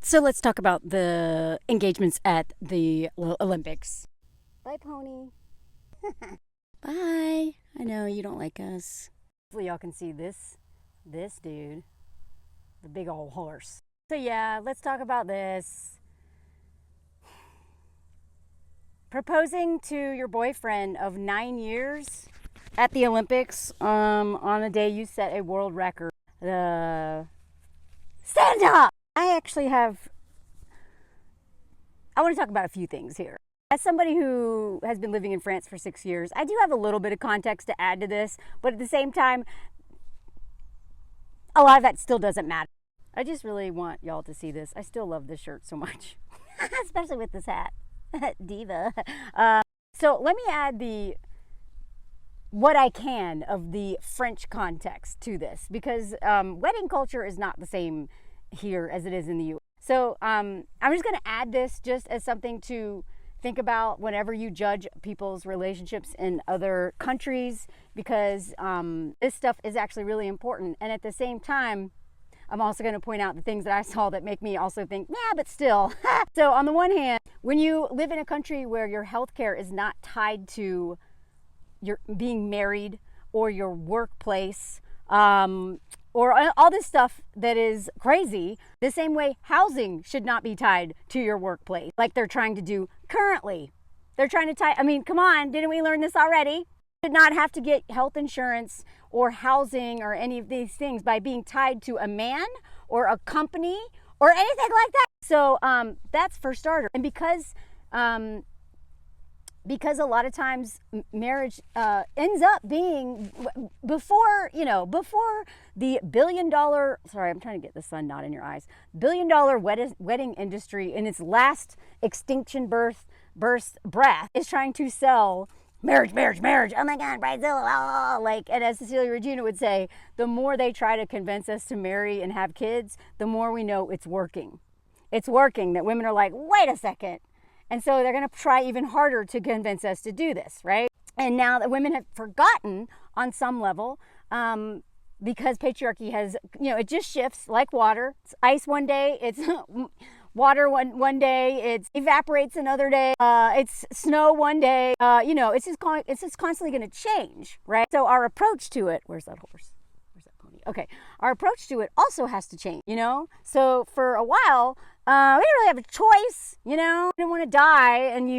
So let's talk about the engagements at the Olympics. Bye, Pony. Bye. I know you don't like us. Hopefully y'all can see this dude, the big old horse. So yeah, let's talk about this. Proposing to your boyfriend of 9 years at the Olympics on a day you set a world record. Stand up! I want to talk about a few things here. As somebody who has been living in France for 6 years, I do have a little bit of context to add to this, but at the same time, a lot of that still doesn't matter. I just really want y'all to see this. I still love this shirt so much, especially with this hat. Diva. So let me add what I can of the French context to this, because wedding culture is not the same here as it is in the U.S. So I'm just going to add this just as something to think about whenever you judge people's relationships in other countries, because this stuff is actually really important. And at the same time, I'm also going to point out the things that I saw that make me also think, yeah, but still. So on the one hand, when you live in a country where your healthcare is not tied to your being married or your workplace, or all this stuff that is crazy, the same way housing should not be tied to your workplace, like they're trying to do currently. They're trying to tie, I mean, come on, didn't we learn this already? Should not have to get health insurance or housing or any of these things by being tied to a man or a company or anything like that. So that's for starter. And because a lot of times marriage ends up being before the $1 billion, sorry, I'm trying to get the sun not in your eyes, $1 billion wedding industry in its last extinction breath is trying to sell marriage. Oh my God, Brazil. And as Cecilia Regina would say, the more they try to convince us to marry and have kids, the more we know it's working. It's working, that women are like, wait a second. And so they're going to try even harder to convince us to do this, right? And now that women have forgotten on some level, because patriarchy has, it just shifts like water. It's ice one day, it's water one day, it evaporates another day, it's snow one day, it's just constantly going to change, right? So our approach to it, where's that horse? Where's that pony? Okay, our approach to it also has to change, So for a while, we didn't really have a choice, You didn't want to die, and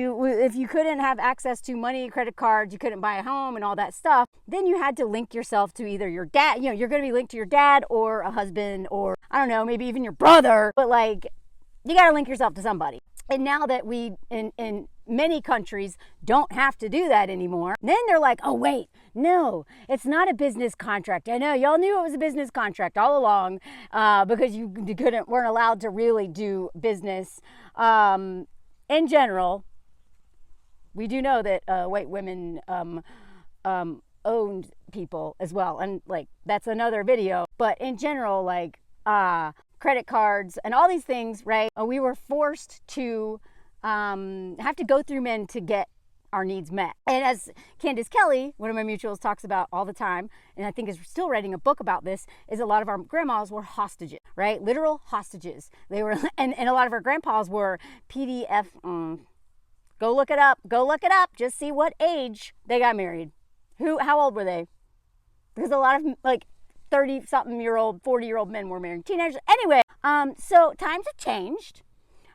if you couldn't have access to money, credit cards, you couldn't buy a home and all that stuff, then you had to link yourself to either your dad, you're going to be linked to your dad or a husband or, I don't know, maybe even your brother, but you got to link yourself to somebody. And now that we, in many countries, don't have to do that anymore, then they're like, oh, wait, no, it's not a business contract. I know, y'all knew it was a business contract all along because you weren't allowed to really do business. In general, we do know that white women owned people as well. And, that's another video. But in general, credit cards and all these things, right? We were forced to have to go through men to get our needs met. And as Candace Kelly, one of my mutuals, talks about all the time, and I think is still writing a book about this, is a lot of our grandmas were hostages, right? Literal hostages. They were, and a lot of our grandpas were PDF. Go look it up. Just see what age they got married. How old were they? Because a lot of 30-something-year-old, 40-year-old men were marrying teenagers. Anyway, so times have changed,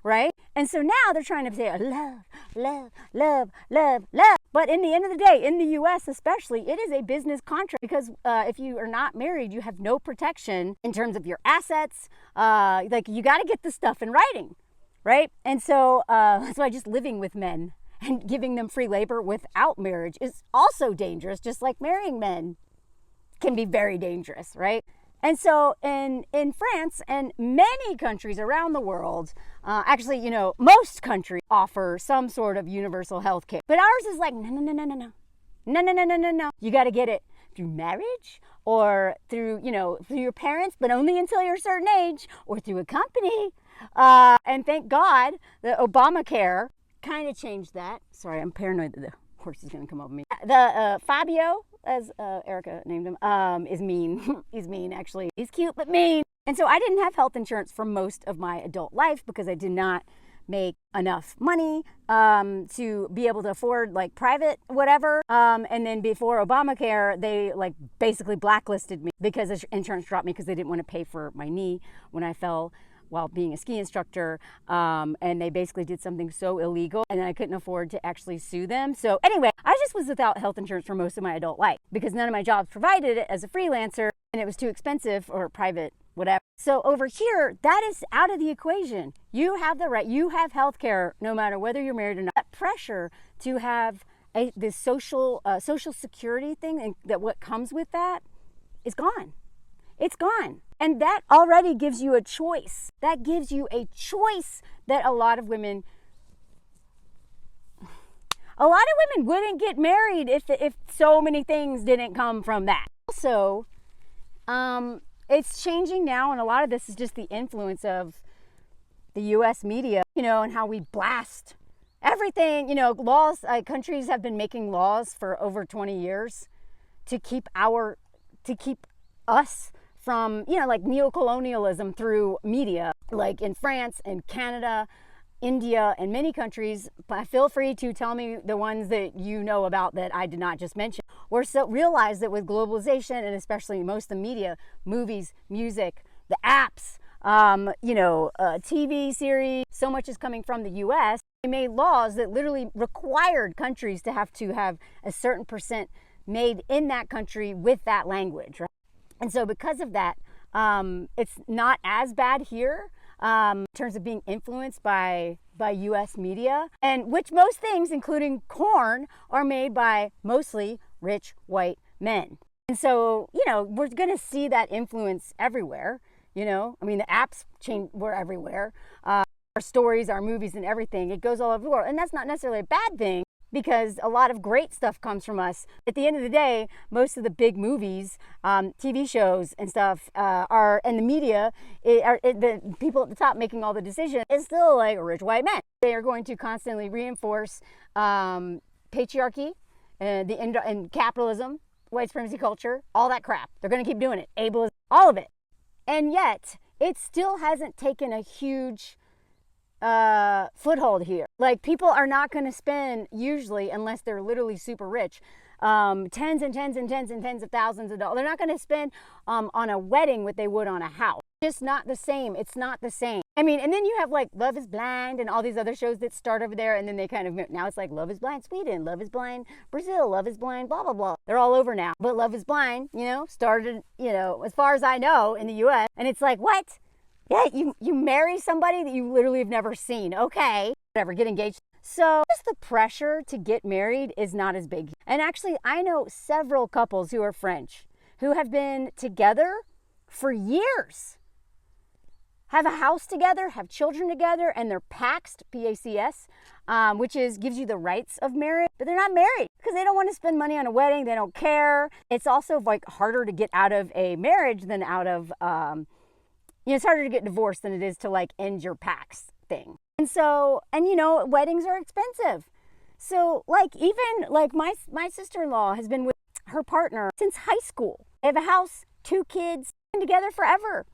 right? And so now they're trying to say love. But in the end of the day, in the U.S. especially, it is a business contract because if you are not married, you have no protection in terms of your assets. You got to get this stuff in writing, right? And so that's why just living with men and giving them free labor without marriage is also dangerous, just like marrying men can be very dangerous, right? And so in France and many countries around the world, actually, most countries offer some sort of universal health care. But ours is like, no. You got to get it through marriage or through your parents, but only until you're a certain age, or through a company. And thank God the Obamacare kind of changed that. Sorry, I'm paranoid that the horse is going to come over me. The Fabio as Erica named him, is mean. He's mean, actually. He's cute, but mean. And so I didn't have health insurance for most of my adult life because I did not make enough money to be able to afford like private whatever. And then before Obamacare, they like basically blacklisted me because insurance dropped me because they didn't want to pay for my knee when I fell while being a ski instructor. And they basically did something so illegal and I couldn't afford to actually sue them. So anyway, I just was without health insurance for most of my adult life because none of my jobs provided it as a freelancer and it was too expensive or private, whatever. So over here, that is out of the equation. You have the right, you have health care no matter whether you're married or not. That pressure to have this social security thing and that what comes with that is gone. It's gone. And that already gives you a choice. That gives you a choice that a lot of women wouldn't get married if so many things didn't come from that. Also, it's changing now, and a lot of this is just the influence of the U.S. media, and how we blast everything. Laws, countries have been making laws for over 20 years to keep us from, like neocolonialism through media, like in France and Canada, India, and many countries. But feel free to tell me the ones that you know about that I did not just mention. We're so realize that with globalization and especially most of the media, movies, music, the apps, TV series, so much is coming from the U.S. They made laws that literally required countries to have a certain percent made in that country with that language, right? And so because of that, it's not as bad here in terms of being influenced by U.S. media, and which most things, including corn, are made by mostly rich white men. And so, we're going to see that influence everywhere. The apps were everywhere. Our stories, our movies, and everything. It goes all over the world. And that's not necessarily a bad thing because a lot of great stuff comes from us. At the end of the day, most of the big movies, TV shows and stuff and the media, the people at the top making all the decisions is still like rich white men. They are going to constantly reinforce patriarchy and capitalism, white supremacy culture, all that crap. They're going to keep doing it. Ableism, all of it. And yet, it still hasn't taken a huge foothold here. Like, people are not going to spend, usually, unless they're literally super rich, tens and tens and tens and tens of thousands of dollars. They're not going to spend on a wedding what they would on a house. Just not the same. It's not the same. And then you have like Love is Blind and all these other shows that start over there, and then they kind of, now it's like Love is Blind Sweden, Love is Blind Brazil, Love is Blind blah blah blah. They're all over now. But Love is Blind, started, as far as I know, in the US. And it's like, what? Yeah, you marry somebody that you literally have never seen. Okay, whatever, get engaged. So just the pressure to get married is not as big. And actually, I know several couples who are French who have been together for years, have a house together, have children together, and they're paxed, P-A-C-S, which gives you the rights of marriage, but they're not married because they don't want to spend money on a wedding. They don't care. It's also like harder to get out of a marriage than out of, it's harder to get divorced than it is to like end your pax thing. And so, weddings are expensive. So like even like my sister-in-law has been with her partner since high school. They have a house, 2 kids, been together forever.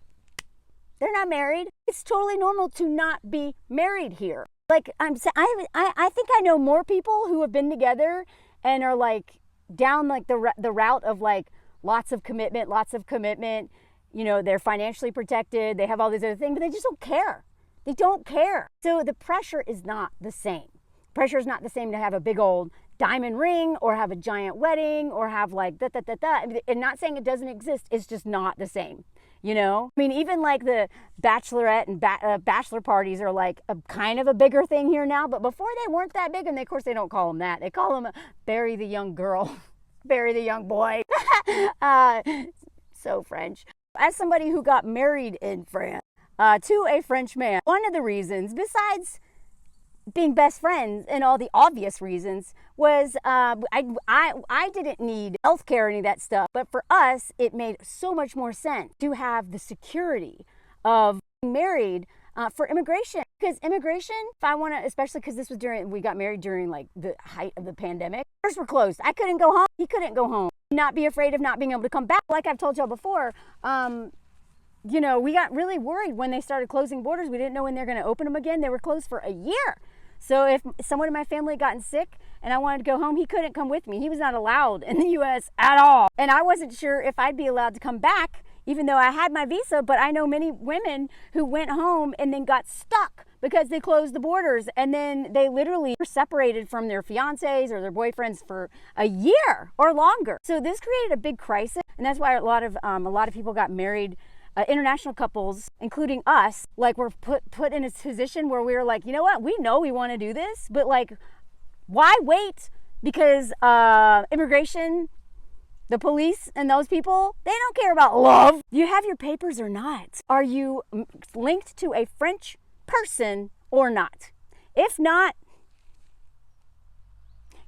They're not married. It's totally normal to not be married here. Like I think I know more people who have been together and are like down like the route of like lots of commitment. They're financially protected. They have all these other things, but they just don't care. They don't care. So the pressure is not the same. Pressure is not the same to have a big old diamond ring or have a giant wedding or have like da. And not saying it doesn't exist. It's just not the same. Even like the bachelorette and bachelor parties are like a kind of a bigger thing here now, but before they weren't that big. And of course they don't call them that. They call them bury the young girl, bury the young boy. So French. As somebody who got married in France to a French man, one of the reasons, besides being best friends and all the obvious reasons, was I didn't need healthcare or any of that stuff. But for us, it made so much more sense to have the security of being married for immigration. Because immigration, if I want to, especially because we got married during like the height of the pandemic, borders were closed. I couldn't go home. He couldn't go home. not be afraid of not being able to come back. Like I've told y'all before, you know, we got really worried when they started closing borders. We didn't know when they're going to open them again. They were closed for a year. So if someone in my family had gotten sick and I wanted to go home, he couldn't come with me. He was not allowed in the U.S. at all. And I wasn't sure if I'd be allowed to come back, even though I had my visa. But I know many women who went home and then got stuck because they closed the borders, and then they literally were separated from their fiancés or their boyfriends for a year or longer. So this created a big crisis, and that's why a lot of people got married. International couples, including us, like were put in a position where we were like, you know what, we know we want to do this, but like, why wait? Because immigration, the police, and those people, they don't care about love. Do you have your papers or not? Are you linked to a French person or not? If not,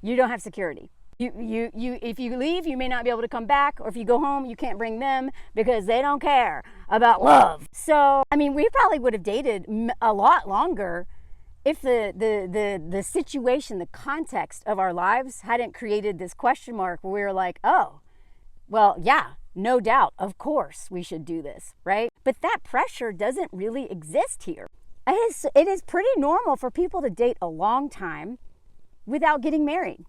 you don't have security. If you leave, you may not be able to come back, or if you go home, you can't bring them because they don't care about love. So, I mean, we probably would have dated a lot longer if the situation, the context of our lives hadn't created this question mark where we were like, oh, well, yeah, no doubt, of course we should do this, right? But that pressure doesn't really exist here. It is pretty normal for people to date a long time without getting married.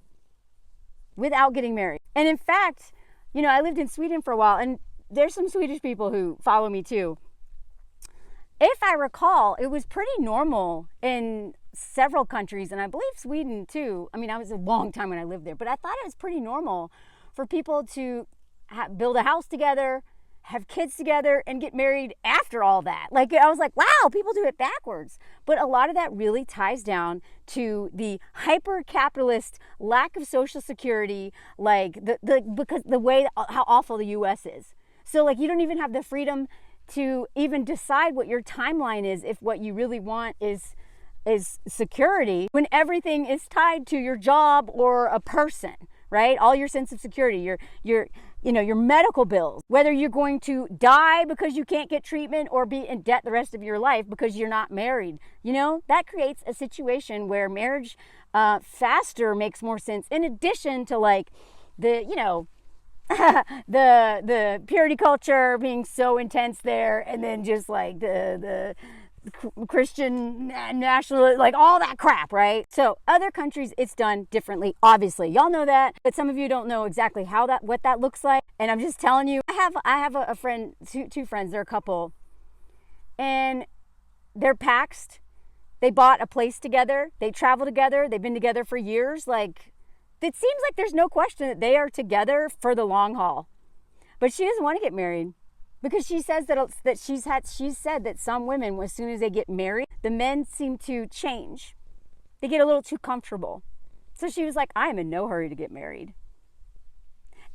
And in fact, you know, I lived in Sweden for a while, and there's some Swedish people who follow me too. If I recall, it was pretty normal in several countries, and I believe Sweden too. I mean, I was a long time when I lived there, but I thought it was pretty normal for people to build a house together, have kids together, and get married after all that. Like, I was like, wow, people do it backwards. But a lot of that really ties down to the hyper-capitalist lack of social security, like because the way, how awful the U.S. is. So like, you don't even have the freedom to even decide what your timeline is if what you really want is security, when everything is tied to your job or a person, right? All your sense of security, your medical bills, whether you're going to die because you can't get treatment or be in debt the rest of your life because you're not married. You know, that creates a situation where marriage faster makes more sense, in addition to like the, you know, the purity culture being so intense there, and then just like the Christian national, like all that crap, right? So other countries, it's done differently, obviously. Y'all know that, but some of you don't know exactly what that looks like. And I'm just telling you, I have a friend, two friends, they're a couple, and they're paxed. They bought a place together. They travel together. They've been together for years. Like, it seems like there's no question that they are together for the long haul. But she doesn't want to get married. Because she says she's said that some women, as soon as they get married, the men seem to change. They get a little too comfortable. So she was like, I am in no hurry to get married.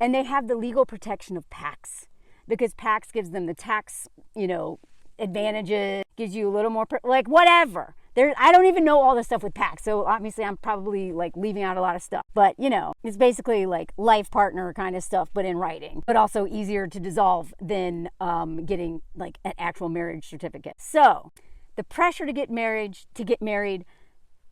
And they have the legal protection of Pax, because Pax gives them the tax, you know, advantages, gives you a little more, like whatever. I don't even know all the stuff with Pax, so obviously I'm probably like leaving out a lot of stuff. But you know, it's basically like life partner kind of stuff, but in writing, but also easier to dissolve than getting like an actual marriage certificate. So the pressure to get married,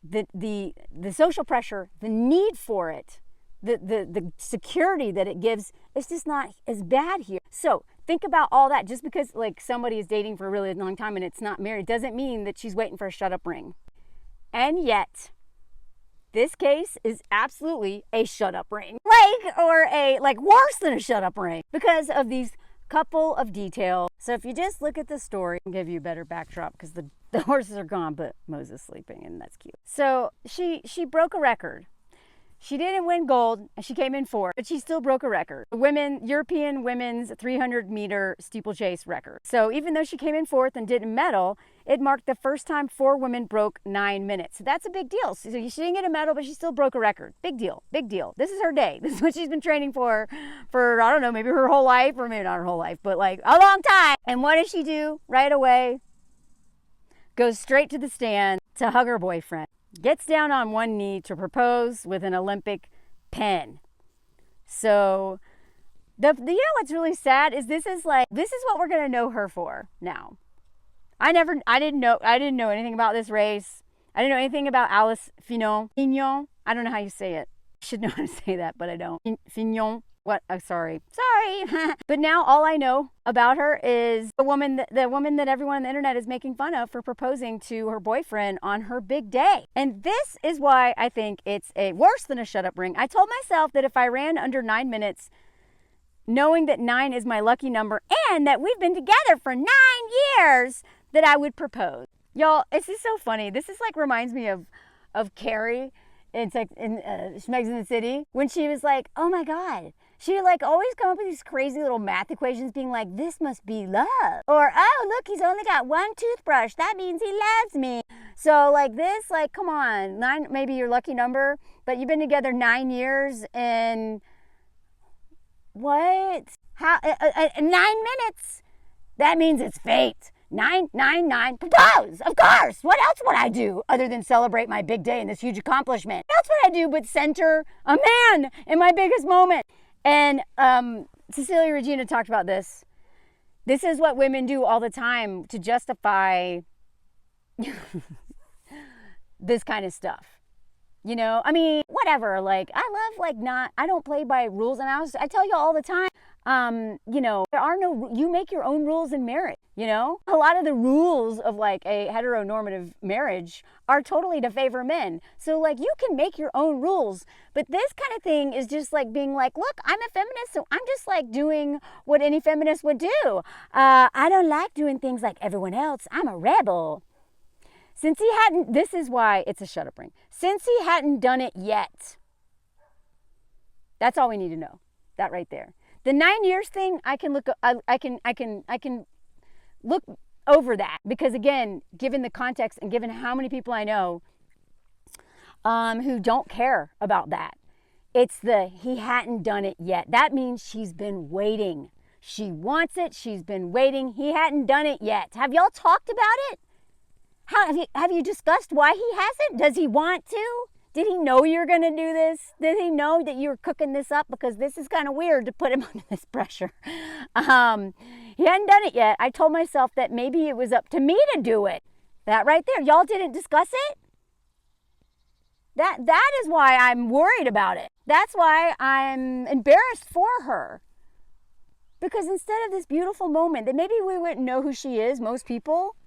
the social pressure, the need for it, the security that it gives, it's just not as bad here. So think about all that. Just because like somebody is dating for a really long time and it's not married doesn't mean that she's waiting for a shut-up ring. And yet, this case is absolutely a shut-up ring. Like worse than a shut-up ring, because of these couple of details. So if you just look at the story, I'll give you a better backdrop, because the horses are gone, but Moses sleeping, and that's cute. So she broke a record. She didn't win gold, and she came in fourth, but she still broke a record. European women's 300-meter steeplechase record. So even though she came in fourth and didn't medal, it marked the first time 4 women broke 9 minutes. So that's a big deal. So she didn't get a medal, but she still broke a record. Big deal, big deal. This is her day. This is what she's been training for, I don't know, maybe her whole life, or maybe not her whole life, but like a long time. And what does she do right away? Goes straight to the stand to hug her boyfriend. Gets down on one knee to propose with an Olympic pen. So, you know what's really sad is this is what we're gonna know her for now. I didn't know anything about this race. I didn't know anything about Alice Finot. I don't know how you say it. I should know how to say that, but I don't. Finot. What? Oh, sorry. But now all I know about her is the woman that everyone on the internet is making fun of for proposing to her boyfriend on her big day. And this is why I think it's a worse than a shut up ring. I told myself that if I ran under 9 minutes, knowing that 9 is my lucky number and that we've been together for 9 years, that I would propose. Y'all, this is so funny. This is like reminds me of Carrie in Schmegs in the City when she was like, oh my God. She would like always come up with these crazy little math equations being like, this must be love. Or, oh, look, he's only got 1 toothbrush. That means he loves me. So like this, like, come on, 9, maybe your lucky number, but you've been together 9 years and what? How? 9 minutes. That means it's fate. 999, propose, of course. What else would I do other than celebrate my big day and this huge accomplishment? What else would I do but center a man in my biggest moment? And Cecilia Regina talked about this. This is what women do all the time to justify this kind of stuff. You know, I mean, whatever, like, I love, like, I don't play by rules. And I tell you all the time, you know, you make your own rules in marriage, you know? A lot of the rules of, like, a heteronormative marriage are totally to favor men. So, like, you can make your own rules. But this kind of thing is just, like, being like, look, I'm a feminist, so I'm just, like, doing what any feminist would do. I don't like doing things like everyone else. I'm a rebel. Since he hadn't, this is why it's a shut up ring. Since he hadn't done it yet. That's all we need to know. That right there. The 9 years thing, I can look over that because again, given the context and given how many people I know who don't care about that. It's he hadn't done it yet. That means she's been waiting. She wants it. She's been waiting. He hadn't done it yet. Have y'all talked about it? Have you discussed why he hasn't? Does he want to? Did he know you're going to do this? Did he know that you were cooking this up? Because this is kind of weird to put him under this pressure. He hadn't done it yet. I told myself that maybe it was up to me to do it. That right there. Y'all didn't discuss it? That is why I'm worried about it. That's why I'm embarrassed for her. Because instead of this beautiful moment that maybe we wouldn't know who she is, most people,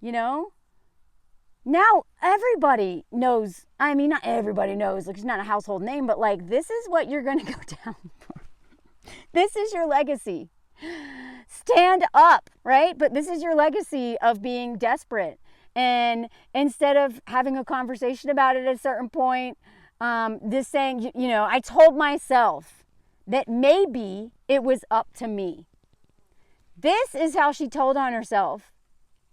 you know, now everybody knows. I mean, not everybody knows, like, she's not a household name, but like, this is what you're going to go down for. This is your legacy. Stand up, right? But this is your legacy of being desperate. And instead of having a conversation about it at a certain point, this saying, you know, I told myself that maybe it was up to me. This is how she told on herself.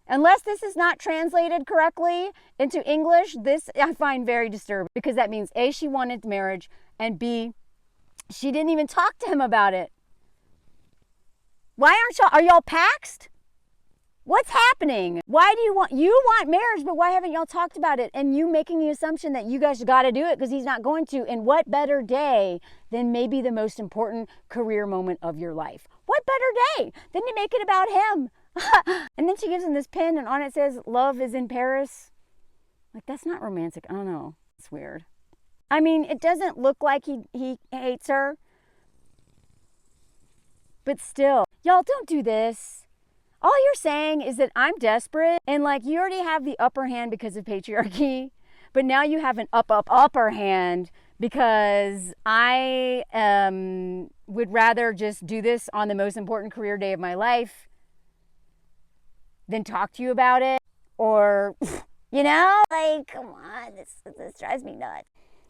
Unless this is not translated correctly into English, this I find very disturbing because that means A, she wanted marriage, and B, she didn't even talk to him about it. Why are y'all paxed? What's happening? Why do you want marriage, but why haven't y'all talked about it? And you making the assumption that you guys got to do it because he's not going to. And what better day than maybe the most important career moment of your life? What better day than to make it about him? And then she gives him this pin and on it says, love is in Paris. Like, that's not romantic. I don't know. It's weird. I mean, it doesn't look like he hates her. But still, y'all don't do this. All you're saying is that I'm desperate and like you already have the upper hand because of patriarchy. But now you have an upper hand because I would rather just do this on the most important career day of my life than talk to you about it, or, you know, like, come on, this drives me nuts.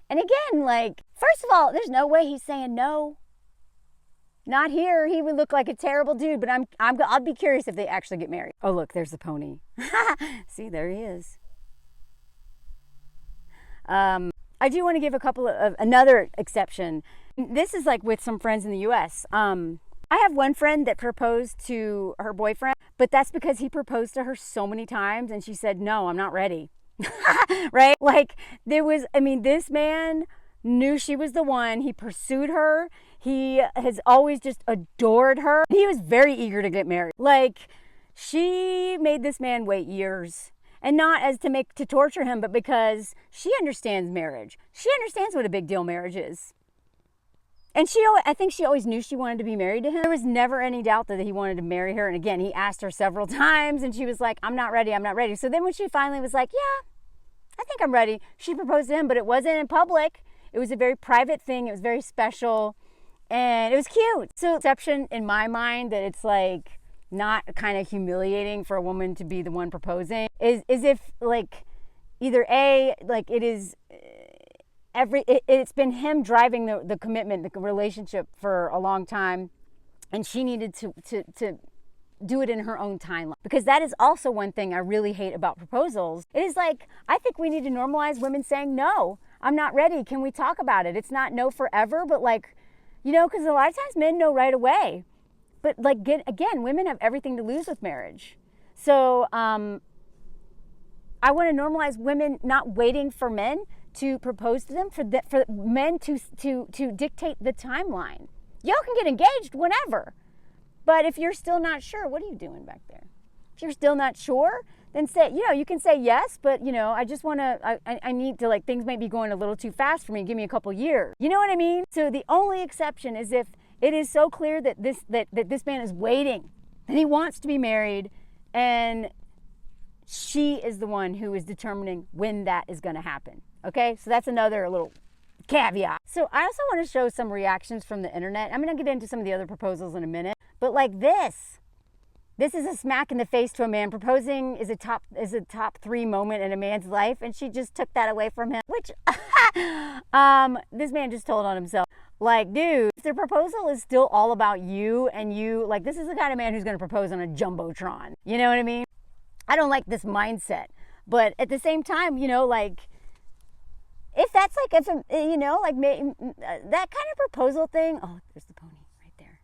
And again, like, first of all, there's no way he's saying no. Not here. He would look like a terrible dude, but I'll be curious if they actually get married. Oh, look, there's the pony. See, there he is. I do want to give a couple of another exception. This is like with some friends in the U.S. I have one friend that proposed to her boyfriend, but that's because he proposed to her so many times and she said, no, I'm not ready. Right? Like this man knew she was the one. He pursued her. He has always just adored her. He was very eager to get married. Like, she made this man wait years. And not as to torture him, but because she understands marriage. She understands what a big deal marriage is. And I think she always knew she wanted to be married to him. There was never any doubt that he wanted to marry her. And again, he asked her several times and she was like, I'm not ready, I'm not ready. So then when she finally was like, yeah, I think I'm ready, she proposed to him, but it wasn't in public. It was a very private thing. It was very special and it was cute. So exception in my mind that it's like not kind of humiliating for a woman to be the one proposing is if like either A, like it is it's been him driving the commitment, the relationship for a long time, and she needed to do it in her own timeline. Because that is also one thing I really hate about proposals. It is like, I think we need to normalize women saying, no, I'm not ready. Can we talk about it? It's not no forever, but like, you know, because a lot of times men know right away. But like, again, women have everything to lose with marriage. So I want to normalize women not waiting for men to propose to them, for men to dictate the timeline. Y'all can get engaged whenever. But if you're still not sure, what are you doing back there? If you're still not sure, then say, you know, you can say yes, but you know, I just want to, I need to, like, things might be going a little too fast for me. Give me a couple years. You know what I mean? So the only exception is if it is so clear that this man is waiting, that he wants to be married, and she is the one who is determining when that is going to happen. Okay, so that's another little caveat. So I also want to show some reactions from the internet. I'm going to get into some of the other proposals in a minute, but like this is a smack in the face to a man. Proposing is a top 3 moment in a man's life, and she just took that away from him, which this man just told on himself. Like, dude, if the proposal is still all about you and you, like, this is the kind of man who's going to propose on a jumbotron. You know what I mean? I don't like this mindset, but at the same time, you know, like, if that's like, if you know, like that kind of proposal thing. Oh, there's the pony right there.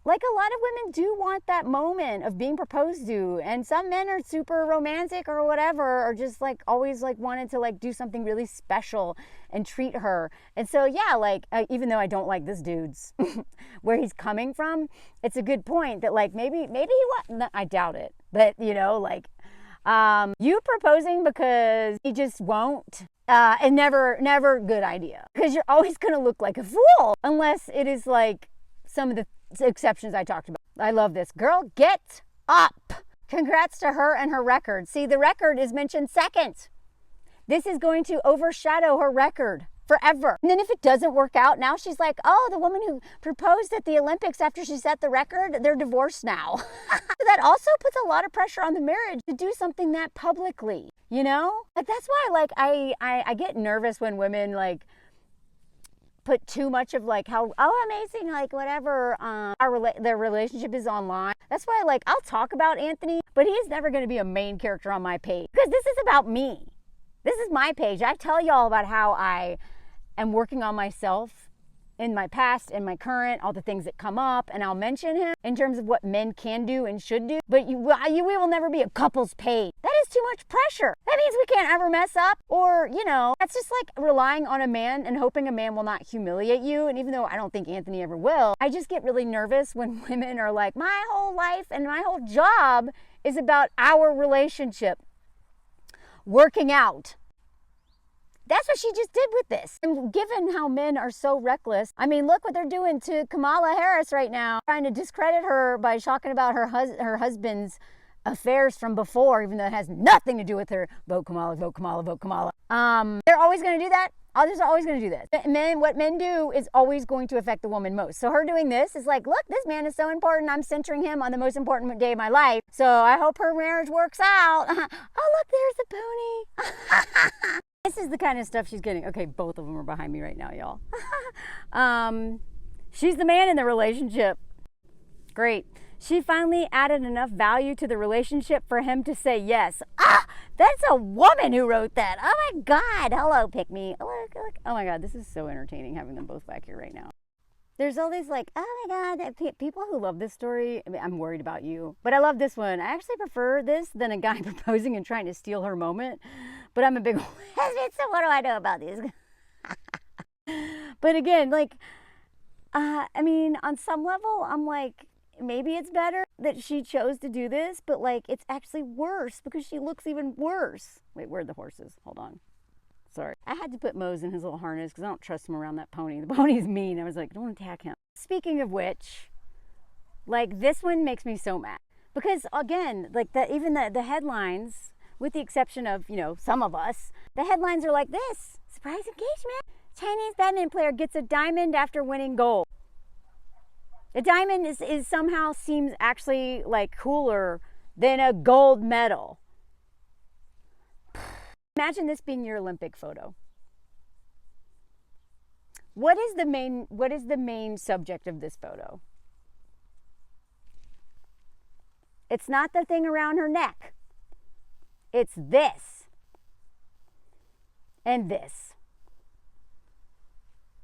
Like a lot of women do want that moment of being proposed to, and some men are super romantic or whatever, or just like always like wanted to like do something really special and treat her. And so yeah, like even though I don't like this dude's where he's coming from, it's a good point that like maybe he was. I doubt it, but you know, like. You proposing because he just won't, and never good idea. Because you're always going to look like a fool unless it is like some of the exceptions I talked about. I love this. Girl, get up. Congrats to her and her record. See, the record is mentioned second. This is going to overshadow her record forever. And then if it doesn't work out, now she's like, oh, the woman who proposed at the Olympics after she set the record, they're divorced now. That also puts a lot of pressure on the marriage to do something that publicly, you know? Like that's why like I get nervous when women like put too much of like how, oh, amazing, like whatever, their relationship is online. That's why like I'll talk about Anthony, but he's never going to be a main character on my page because this is about me. This is my page. I tell y'all about how I am working on myself in my past and my current, all the things that come up, and I'll mention him in terms of what men can do and should do. But we will never be a couple's page. That is too much pressure. That means we can't ever mess up, or, you know, that's just like relying on a man and hoping a man will not humiliate you. And even though I don't think Anthony ever will, I just get really nervous when women are like, my whole life and my whole job is about our relationship working out. That's what she just did with this. And given how men are so reckless, I mean, look what they're doing to Kamala Harris right now, trying to discredit her by talking about her husband's affairs from before, even though it has nothing to do with her. Vote Kamala, vote Kamala, vote Kamala. They're always going to do that. Others are always going to do that. What men do is always going to affect the woman most. So her doing this is like, look, this man is so important. I'm centering him on the most important day of my life. So I hope her marriage works out. Oh, look, there's the pony. This is the kind of stuff she's getting. Okay, both of them are behind me right now, y'all. She's the man in the relationship. Great. She finally added enough value to the relationship for him to say yes. Ah, that's a woman who wrote that. Oh my God. Hello, pick me. Look. Oh my God, this is so entertaining having them both back here right now. There's all these like, oh my God, people who love this story. I mean, I'm worried about you, but I love this one. I actually prefer this than a guy proposing and trying to steal her moment. But I'm a big lesbian, so what do I know about these? But again, like, I mean, on some level, I'm like, maybe it's better that she chose to do this, but like, it's actually worse because she looks even worse. Wait, where are the horses? Hold on. Sorry. I had to put Mose in his little harness because I don't trust him around that pony. The pony's mean. I was like, don't attack him. Speaking of which, like, this one makes me so mad. Because, again, like, even the headlines, with the exception of, you know, some of us, the headlines are like this. Surprise engagement. Chinese badminton player gets a diamond after winning gold. A diamond is somehow seems actually, like, cooler than a gold medal. Imagine this being your Olympic photo. What is the main subject of this photo? It's not the thing around her neck. It's this. And this.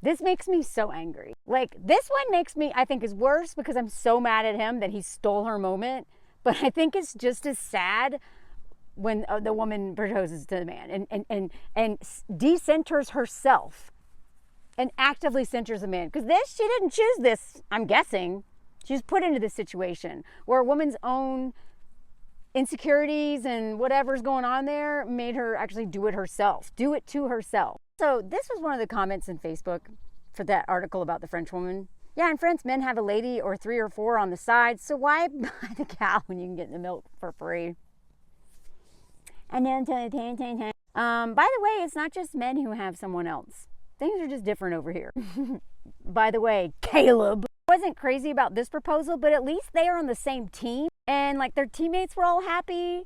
This makes me so angry. Like, this one makes me, I think, is worse because I'm so mad at him that he stole her moment. But I think it's just as sad when the woman proposes to the man and decenters herself and actively centers the man. Because she didn't choose this, I'm guessing. She was put into this situation where a woman's own insecurities and whatever's going on there made her actually do it herself, do it to herself. So this was one of the comments in Facebook for that article about the French woman. Yeah, in France, men have a lady or 3 or 4 on the side, so why buy the cow when you can get the milk for free? And then, by the way, it's not just men who have someone else. Things are just different over here. By the way, Caleb wasn't crazy about this proposal, but at least they are on the same team. And like their teammates were all happy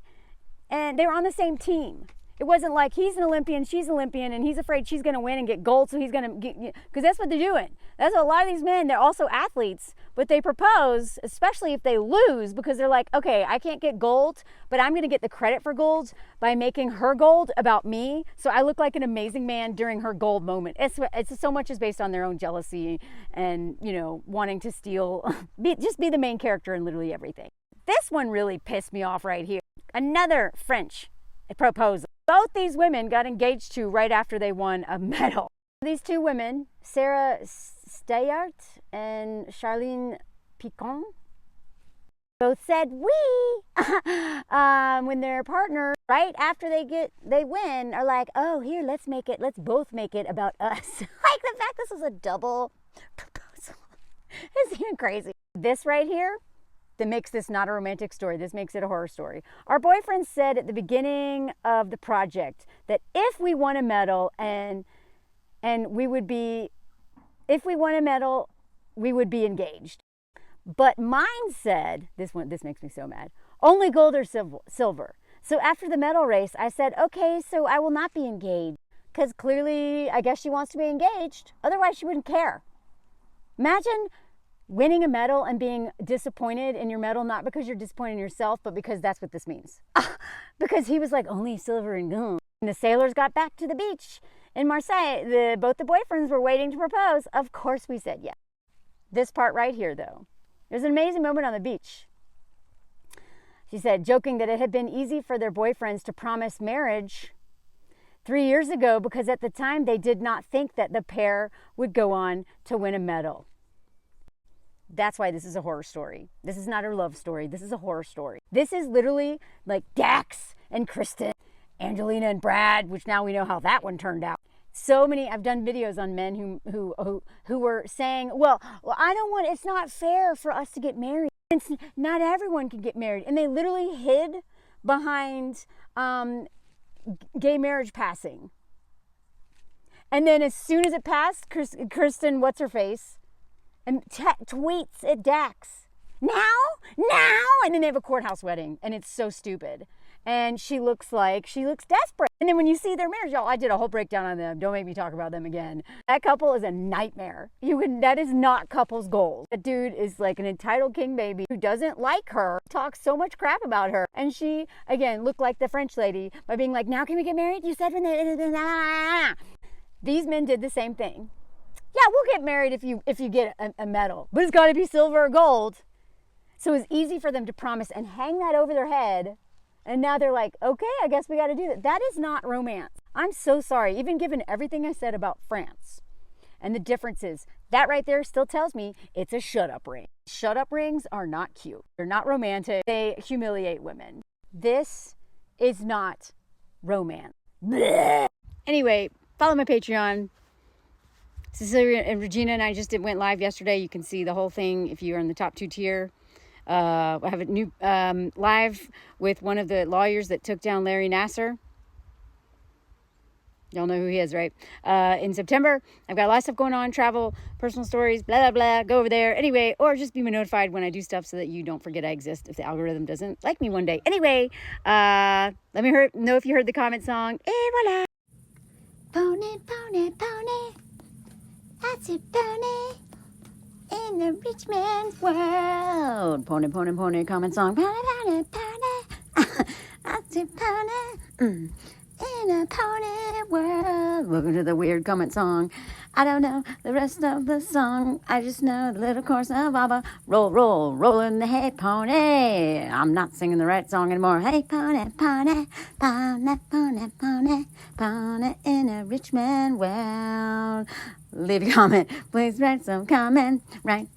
and they were on the same team. It wasn't like he's an Olympian, she's an Olympian, and he's afraid she's going to win and get gold, so he's going to get, because that's what they're doing. That's what a lot of these men, they're also athletes, but they propose, especially if they lose, because they're like, okay, I can't get gold, but I'm going to get the credit for gold by making her gold about me, so I look like an amazing man during her gold moment. It's so much is based on their own jealousy and, you know, wanting to steal, just be the main character in literally everything. This one really pissed me off right here. Another French proposal. Both these women got engaged to right after they won a medal. These two women, Sarah Steyaert and Charline Picon, both said we when their partner right after they win are like, oh, here, let's both make it about us. Like the fact this is a double proposal is even crazy. This right here, that makes this not a romantic story. This makes it a horror story. Our boyfriend said at the beginning of the project that if we won a medal if we won a medal, we would be engaged. But mine said, this makes me so mad, only gold or silver. So after the medal race, I said, okay, so I will not be engaged. Because clearly, I guess she wants to be engaged. Otherwise, she wouldn't care. Imagine winning a medal and being disappointed in your medal, not because you're disappointed in yourself, but because that's what this means. Because he was like, only silver and gold. And the sailors got back to the beach in Marseille. Both the boyfriends were waiting to propose. Of course we said yes. This part right here, though. There's an amazing moment on the beach. She said, joking that it had been easy for their boyfriends to promise marriage 3 years ago because at the time they did not think that the pair would go on to win a medal. That's why this is a horror story. This is not a love story. This is a horror story. This is literally like Dax and Kristen, Angelina and Brad, which now we know how that one turned out. So many, I've done videos on men who were saying, well, I don't want, it's not fair for us to get married. It's, not everyone can get married. And they literally hid behind gay marriage passing. And then as soon as it passed, Kristen, what's her face? And tweets at Dax, now, and then they have a courthouse wedding, and it's so stupid. And she looks desperate. And then when you see their marriage, y'all, I did a whole breakdown on them. Don't make me talk about them again. That couple is a nightmare. That is not couples goals. That dude is like an entitled king baby who doesn't like her, talks so much crap about her. And she, again, looked like the French lady by being like, now can we get married? You said when these men did the same thing. Yeah, we'll get married if you get a medal, but it's got to be silver or gold. So it's easy for them to promise and hang that over their head. And now they're like, okay, I guess we got to do that. That is not romance. I'm so sorry. Even given everything I said about France and the differences, that right there still tells me it's a shut-up ring. Shut-up rings are not cute. They're not romantic. They humiliate women. This is not romance. Blech. Anyway, follow my Patreon. Cecilia and Regina and I just went live yesterday. You can see the whole thing if you're in the top 2 tier. I have a new live with one of the lawyers that took down Larry Nassar. Y'all know who he is, right? In September, I've got a lot of stuff going on, travel, personal stories, blah, blah, blah. Go over there. Anyway, or just be notified when I do stuff so that you don't forget I exist if the algorithm doesn't like me one day. Anyway, let me know if you heard the comment song. Et voila! Pony, pony, pony. That's it, pony. In the rich man's world. Pony, pony, pony, comment song. Pony, pony, pony. That's it, pony. In a pony world. Welcome to the weird comment song. I don't know the rest of the song. I just know the little chorus of ABBA. Roll, roll, roll in the hay pony. I'm not singing the right song anymore. Hey pony, pony, pony, pony, pony, pony in a rich man world. Leave a comment. Please write some comment. Write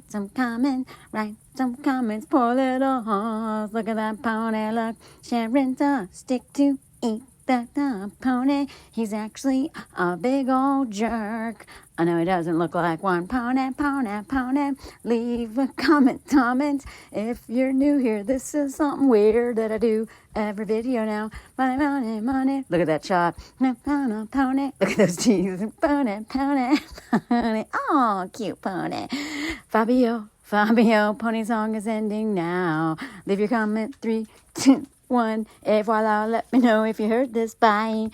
some comment. Write some comments. Poor little horse. Look at that pony. Look, Sharon's a stick to eat. The pony, he's actually a big old jerk. I know he doesn't look like one. Pony, pony, pony. Leave a comment. If you're new here, this is something weird that I do every video now. Money, money, money. Look at that shot. Pony, pony. Look at those teeth. Pony, pony, pony. Oh, cute pony. Fabio, pony song is ending now. Leave your comment. 3, 2, 1. Et voila, let me know if you heard this. Bye.